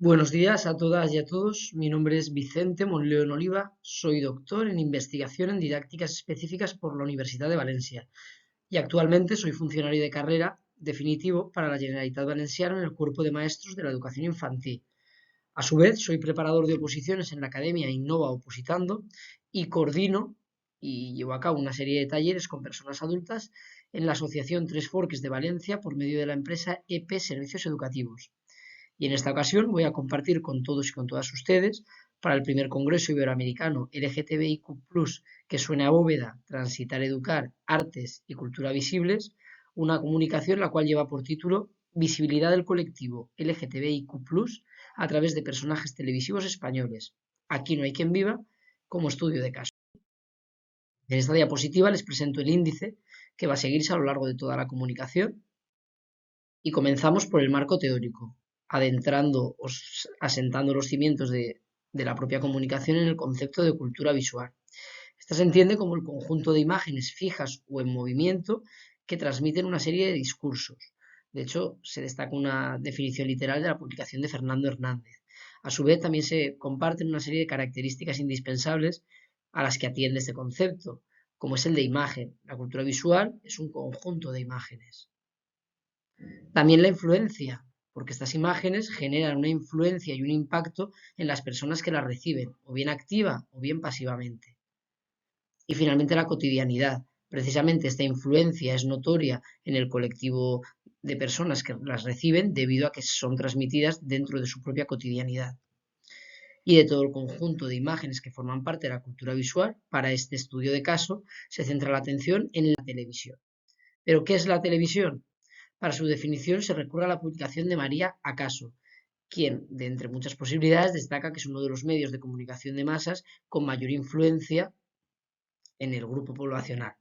Buenos días a todas y a todos. Mi nombre es Vicente Monleón Oliva. Soy doctor en investigación en didácticas específicas por la Universidad de Valencia y actualmente soy funcionario de carrera definitivo para la Generalitat Valenciana en el Cuerpo de Maestros de la Educación Infantil. A su vez, soy preparador de oposiciones en la Academia Innova Opositando y coordino y llevo a cabo una serie de talleres con personas adultas en la Asociación Tres Forques de Valencia por medio de la empresa EP Servicios Educativos. Y en esta ocasión voy a compartir con todos y con todas ustedes, para el primer Congreso Iberoamericano LGTBIQ+, que suene a bóveda, Transitar, Educar, Artes y Cultura Visibles, una comunicación la cual lleva por título Visibilidad del colectivo LGTBIQ+, a través de personajes televisivos españoles. Aquí no hay quien viva, como estudio de caso. En esta diapositiva les presento el índice que va a seguirse a lo largo de toda la comunicación y comenzamos por el marco teórico, asentando los cimientos de la propia comunicación en el concepto de cultura visual. Esta se entiende como el conjunto de imágenes fijas o en movimiento que transmiten una serie de discursos. De hecho, se destaca una definición literal de la publicación de Fernando Hernández. A su vez, también se comparten una serie de características indispensables a las que atiende este concepto, como es el de imagen. La cultura visual es un conjunto de imágenes. También la influencia, porque estas imágenes generan una influencia y un impacto en las personas que las reciben, o bien activa o bien pasivamente. Y finalmente la cotidianidad. Precisamente esta influencia es notoria en el colectivo de personas que las reciben debido a que son transmitidas dentro de su propia cotidianidad. Y de todo el conjunto de imágenes que forman parte de la cultura visual, para este estudio de caso se centra la atención en la televisión. ¿Pero qué es la televisión? Para su definición se recurre a la publicación de María Acaso, quien, de entre muchas posibilidades, destaca que es uno de los medios de comunicación de masas con mayor influencia en el grupo poblacional,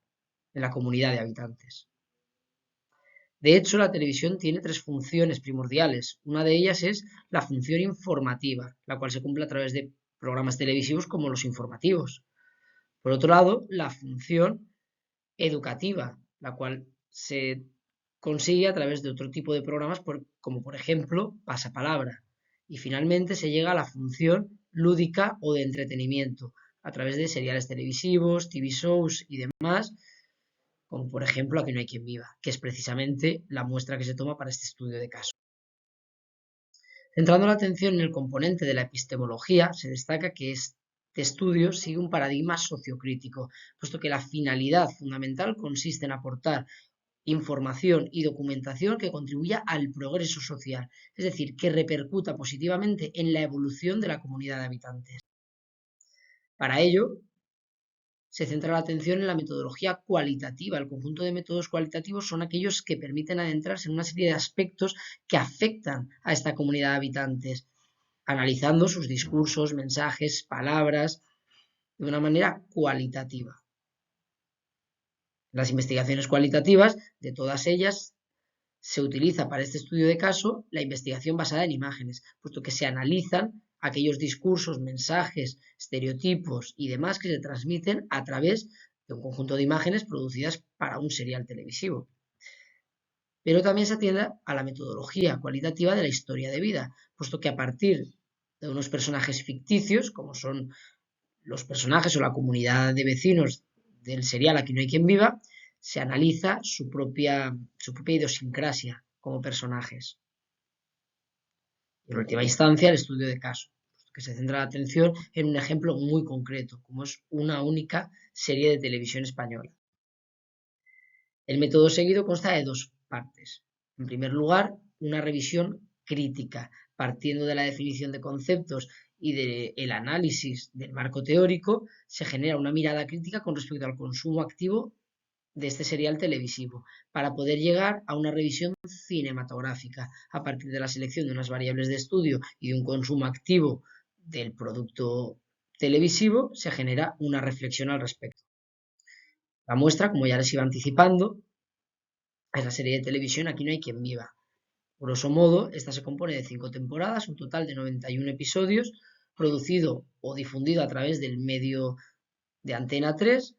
en la comunidad de habitantes. De hecho, la televisión tiene tres funciones primordiales. Una de ellas es la función informativa, la cual se cumple a través de programas televisivos como los informativos. Por otro lado, la función educativa, la cual se consigue a través de otro tipo de programas como por ejemplo Pasapalabra. Y finalmente se llega a la función lúdica o de entretenimiento a través de seriales televisivos, TV shows y demás, como por ejemplo Aquí no hay quien viva, que es precisamente la muestra que se toma para este estudio de caso. Centrando la atención en el componente de la epistemología, se destaca que este estudio sigue un paradigma sociocrítico, puesto que la finalidad fundamental consiste en aportar información y documentación que contribuya al progreso social, es decir, que repercuta positivamente en la evolución de la comunidad de habitantes. Para ello, se centra la atención en la metodología cualitativa. El conjunto de métodos cualitativos son aquellos que permiten adentrarse en una serie de aspectos que afectan a esta comunidad de habitantes, analizando sus discursos, mensajes, palabras, de una manera cualitativa. Las investigaciones cualitativas, de todas ellas, se utiliza para este estudio de caso la investigación basada en imágenes, puesto que se analizan aquellos discursos, mensajes, estereotipos y demás que se transmiten a través de un conjunto de imágenes producidas para un serial televisivo. Pero también se atiende a la metodología cualitativa de la historia de vida, puesto que a partir de unos personajes ficticios, como son los personajes o la comunidad de vecinos del serial Aquí no hay quien viva, se analiza su propia idiosincrasia como personajes. Y en última instancia, el estudio de caso, que se centra la atención en un ejemplo muy concreto, como es una única serie de televisión española. El método seguido consta de dos partes. En primer lugar, una revisión crítica, partiendo de la definición de conceptos y del análisis del marco teórico, se genera una mirada crítica con respecto al consumo activo de este serial televisivo, para poder llegar a una revisión cinematográfica a partir de la selección de unas variables de estudio y de un consumo activo del producto televisivo, se genera una reflexión al respecto. La muestra, como ya les iba anticipando, es la serie de televisión Aquí no hay quien viva. Grosso modo, esta se compone de 5 temporadas, un total de 91 episodios, producido o difundido a través del medio de Antena 3,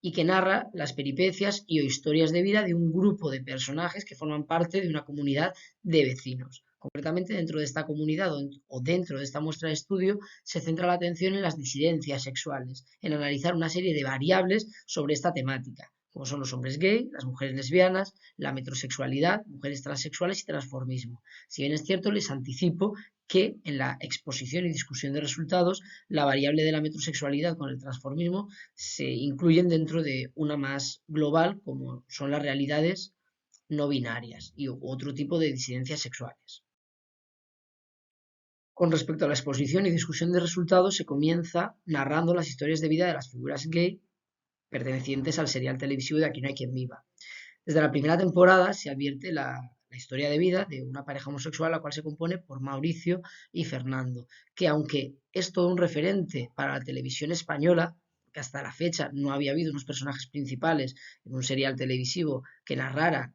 y que narra las peripecias y o historias de vida de un grupo de personajes que forman parte de una comunidad de vecinos. Concretamente, dentro de esta comunidad o dentro de esta muestra de estudio, se centra la atención en las disidencias sexuales, en analizar una serie de variables sobre esta temática, como son los hombres gay, las mujeres lesbianas, la metrosexualidad, mujeres transexuales y transformismo. Si bien es cierto, les anticipo que en la exposición y discusión de resultados, la variable de la metrosexualidad con el transformismo se incluyen dentro de una más global, como son las realidades no binarias y otro tipo de disidencias sexuales. Con respecto a la exposición y discusión de resultados, se comienza narrando las historias de vida de las figuras gay pertenecientes al serial televisivo de Aquí no hay quien viva. Desde la primera temporada se advierte la historia de vida de una pareja homosexual, la cual se compone por Mauricio y Fernando, que aunque es todo un referente para la televisión española, que hasta la fecha no había habido unos personajes principales en un serial televisivo que narrara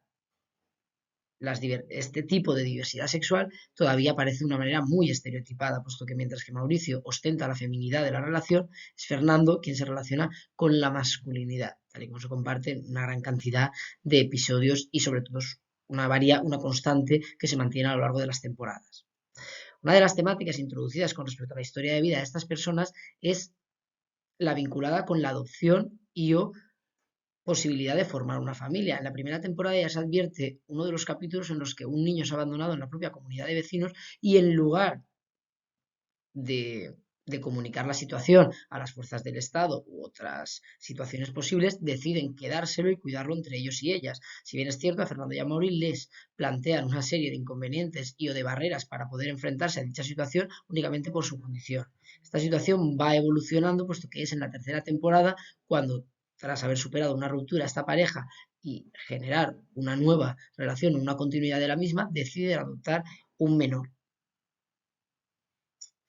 este tipo de diversidad sexual, todavía aparece de una manera muy estereotipada, puesto que mientras que Mauricio ostenta la feminidad de la relación, es Fernando quien se relaciona con la masculinidad, tal y como se comparte una gran cantidad de episodios y sobre todo una constante que se mantiene a lo largo de las temporadas. Una de las temáticas introducidas con respecto a la historia de vida de estas personas es la vinculada con la adopción y o posibilidad de formar una familia. En la primera temporada ya se advierte uno de los capítulos en los que un niño es abandonado en la propia comunidad de vecinos y en lugar de comunicar la situación a las fuerzas del Estado u otras situaciones posibles, deciden quedárselo y cuidarlo entre ellos y ellas. Si bien es cierto, a Fernando y a Mauri les plantean una serie de inconvenientes y o de barreras para poder enfrentarse a dicha situación únicamente por su condición. Esta situación va evolucionando, puesto que es en la tercera temporada cuando, tras haber superado una ruptura esta pareja y generar una nueva relación, una continuidad de la misma, deciden adoptar un menor.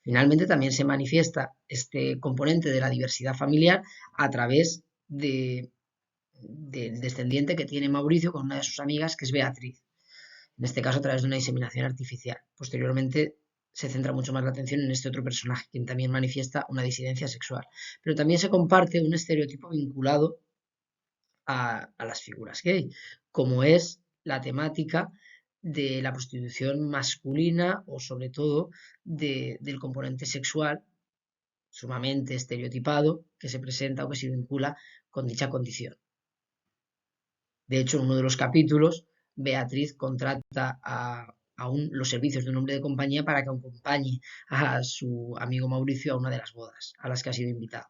Finalmente, también se manifiesta este componente de la diversidad familiar a través del descendiente que tiene Mauricio con una de sus amigas, que es Beatriz. En este caso, a través de una inseminación artificial. Posteriormente, se centra mucho más la atención en este otro personaje, quien también manifiesta una disidencia sexual. Pero también se comparte un estereotipo vinculado a las figuras gay, como es la temática de la prostitución masculina o sobre todo del componente sexual sumamente estereotipado que se presenta o que se vincula con dicha condición. De hecho, en uno de los capítulos, Beatriz contrata los servicios de un hombre de compañía para que acompañe a su amigo Mauricio a una de las bodas a las que ha sido invitado.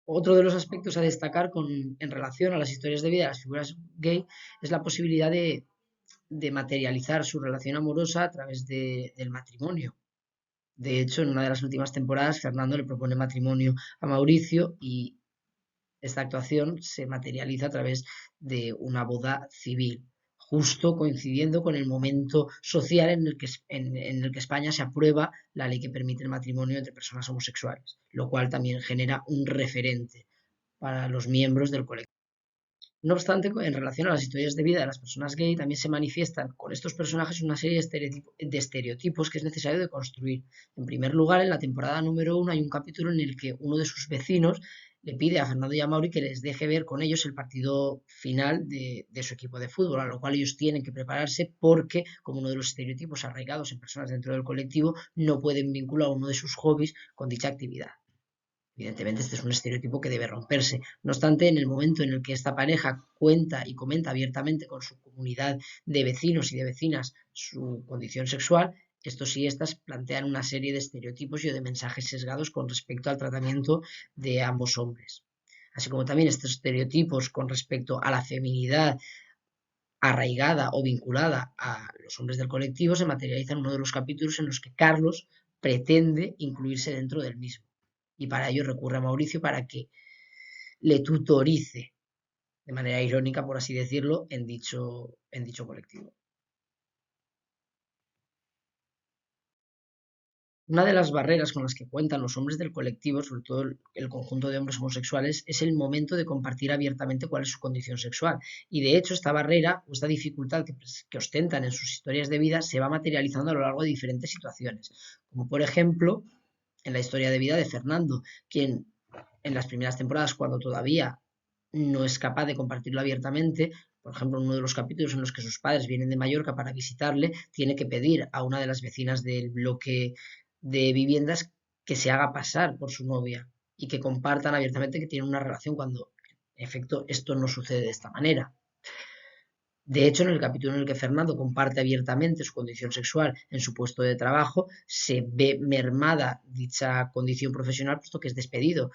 Otro de los aspectos a destacar en relación a las historias de vida de las figuras gay es la posibilidad de materializar su relación amorosa a través del matrimonio. De hecho, en una de las últimas temporadas, Fernando le propone matrimonio a Mauricio y esta actuación se materializa a través de una boda civil, justo coincidiendo con el momento social en el que España se aprueba la ley que permite el matrimonio entre personas homosexuales, lo cual también genera un referente para los miembros del colectivo. No obstante, en relación a las historias de vida de las personas gay, también se manifiestan con estos personajes una serie de estereotipos que es necesario de construir. En primer lugar, en la temporada número 1 hay un capítulo en el que uno de sus vecinos le pide a Fernando y a Mauri que les deje ver con ellos el partido final de su equipo de fútbol, a lo cual ellos tienen que prepararse porque, como uno de los estereotipos arraigados en personas dentro del colectivo, no pueden vincular uno de sus hobbies con dicha actividad. Evidentemente, este es un estereotipo que debe romperse. No obstante, en el momento en el que esta pareja cuenta y comenta abiertamente con su comunidad de vecinos y de vecinas su condición sexual, estos y estas plantean una serie de estereotipos y de mensajes sesgados con respecto al tratamiento de ambos hombres. Así como también estos estereotipos con respecto a la feminidad arraigada o vinculada a los hombres del colectivo se materializa en uno de los capítulos en los que Carlos pretende incluirse dentro del mismo y para ello recurre a Mauricio para que le tutorice de manera irónica, por así decirlo, en dicho colectivo. Una de las barreras con las que cuentan los hombres del colectivo, sobre todo el conjunto de hombres homosexuales, es el momento de compartir abiertamente cuál es su condición sexual. Y de hecho, esta barrera o esta dificultad que ostentan en sus historias de vida se va materializando a lo largo de diferentes situaciones. Como por ejemplo, en la historia de vida de Fernando, quien en las primeras temporadas, cuando todavía no es capaz de compartirlo abiertamente, Por ejemplo, en uno de los capítulos en los que sus padres vienen de Mallorca para visitarle, tiene que pedir a una de las vecinas del bloque de viviendas que se haga pasar por su novia y que compartan abiertamente que tienen una relación cuando, en efecto, esto no sucede de esta manera. De hecho, en el capítulo en el que Fernando comparte abiertamente su condición sexual en su puesto de trabajo, se ve mermada dicha condición profesional puesto que es despedido,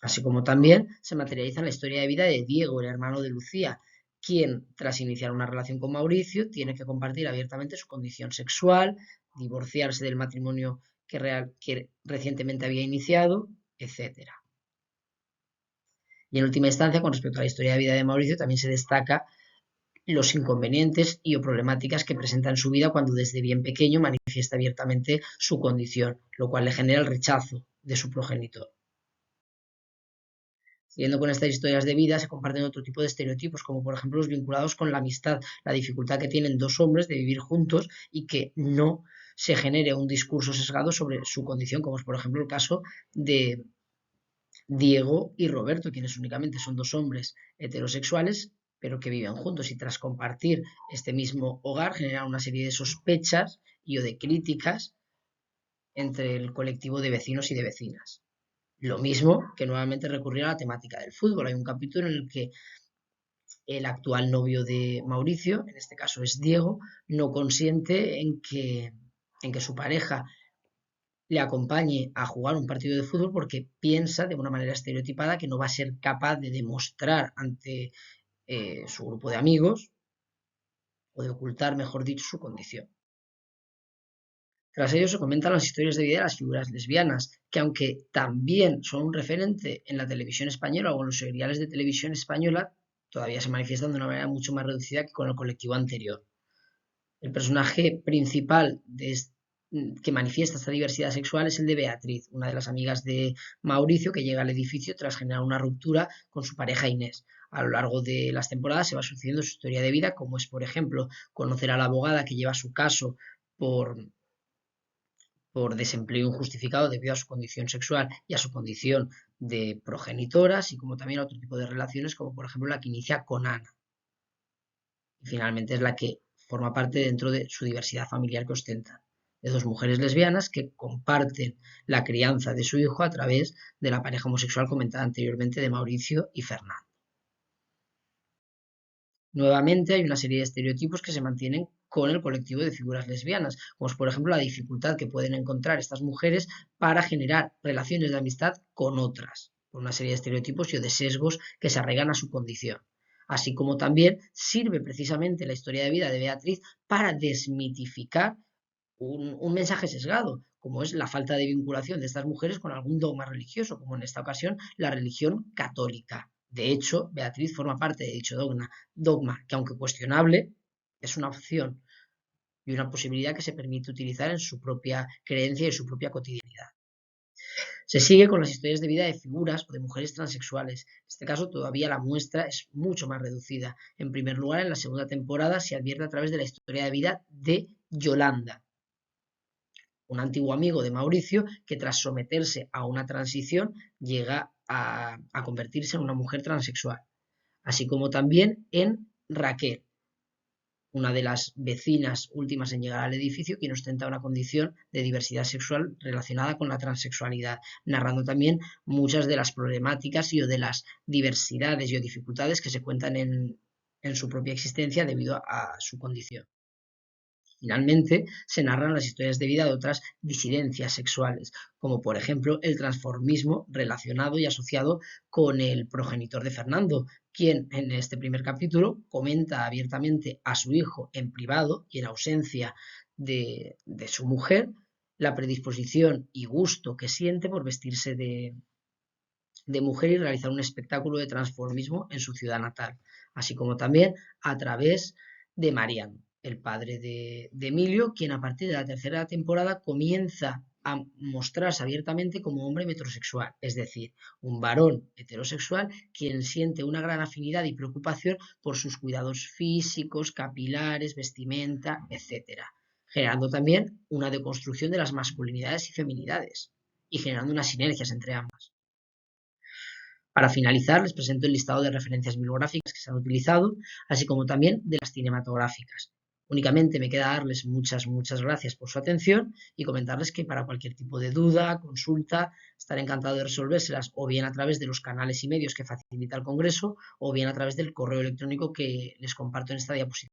así como también se materializa en la historia de vida de Diego, el hermano de Lucía, quien, tras iniciar una relación con Mauricio, tiene que compartir abiertamente su condición sexual, divorciarse del matrimonio que recientemente había iniciado, etc. Y en última instancia, con respecto a la historia de vida de Mauricio, también se destaca los inconvenientes y o problemáticas que presenta en su vida cuando desde bien pequeño manifiesta abiertamente su condición, lo cual le genera el rechazo de su progenitor. Siguiendo con estas historias de vida, se comparten otro tipo de estereotipos, como por ejemplo los vinculados con la amistad, la dificultad que tienen dos hombres de vivir juntos y que no se genere un discurso sesgado sobre su condición, como es por ejemplo el caso de Diego y Roberto, quienes únicamente son dos hombres heterosexuales, pero que viven juntos y tras compartir este mismo hogar generan una serie de sospechas y o de críticas entre el colectivo de vecinos y de vecinas. Lo mismo que nuevamente recurrir a la temática del fútbol. Hay un capítulo en el que el actual novio de Mauricio, en este caso es Diego, no consiente en que su pareja le acompañe a jugar un partido de fútbol porque piensa de una manera estereotipada que no va a ser capaz de demostrar ante su grupo de amigos o de ocultar, mejor dicho, su condición. Tras ello se comentan las historias de vida de las figuras lesbianas, que aunque también son un referente en la televisión española o en los seriales de televisión española, todavía se manifiestan de una manera mucho más reducida que con el colectivo anterior. El personaje principal que manifiesta esta diversidad sexual es el de Beatriz, una de las amigas de Mauricio que llega al edificio tras generar una ruptura con su pareja Inés. A lo largo de las temporadas se va sucediendo su historia de vida, como es, por ejemplo, conocer a la abogada que lleva su caso por, por desempleo injustificado debido a su condición sexual y a su condición de progenitora, así como también a otro tipo de relaciones, como por ejemplo la que inicia con Ana. Y finalmente es la que forma parte dentro de su diversidad familiar que ostenta, de dos mujeres lesbianas que comparten la crianza de su hijo a través de la pareja homosexual comentada anteriormente de Mauricio y Fernando. Nuevamente hay una serie de estereotipos que se mantienen con el colectivo de figuras lesbianas, como es por ejemplo la dificultad que pueden encontrar estas mujeres para generar relaciones de amistad con otras, por una serie de estereotipos y o de sesgos que se arraigan a su condición. Así como también sirve precisamente la historia de vida de Beatriz para desmitificar un mensaje sesgado, como es la falta de vinculación de estas mujeres con algún dogma religioso, como en esta ocasión la religión católica. De hecho, Beatriz forma parte de dicho dogma que aunque cuestionable, es una opción y una posibilidad que se permite utilizar en su propia creencia y su propia cotidianidad. Se sigue con las historias de vida de figuras o de mujeres transexuales. En este caso, todavía la muestra es mucho más reducida. En primer lugar, en la segunda temporada se advierte a través de la historia de vida de Yolanda, un antiguo amigo de Mauricio que tras someterse a una transición llega a convertirse en una mujer transexual, así como también en Raquel, una de las vecinas últimas en llegar al edificio, quien ostenta una condición de diversidad sexual relacionada con la transexualidad, narrando también muchas de las problemáticas y o de las diversidades y o dificultades que se cuentan en su propia existencia debido a su condición. Finalmente, se narran las historias de vida de otras disidencias sexuales, como por ejemplo el transformismo relacionado y asociado con el progenitor de Fernando, quien en este primer capítulo comenta abiertamente a su hijo en privado y en ausencia de su mujer la predisposición y gusto que siente por vestirse de mujer y realizar un espectáculo de transformismo en su ciudad natal, así como también a través de Mariano, el padre de Emilio, quien a partir de la tercera temporada comienza a mostrarse abiertamente como hombre metrosexual, es decir, un varón heterosexual quien siente una gran afinidad y preocupación por sus cuidados físicos, capilares, vestimenta, etcétera, generando también una deconstrucción de las masculinidades y feminidades y generando unas sinergias entre ambas. Para finalizar, les presento el listado de referencias bibliográficas que se han utilizado, así como también de las cinematográficas. Únicamente me queda darles muchas gracias por su atención y comentarles que para cualquier tipo de duda, consulta, estaré encantado de resolvérselas o bien a través de los canales y medios que facilita el Congreso o bien a través del correo electrónico que les comparto en esta diapositiva.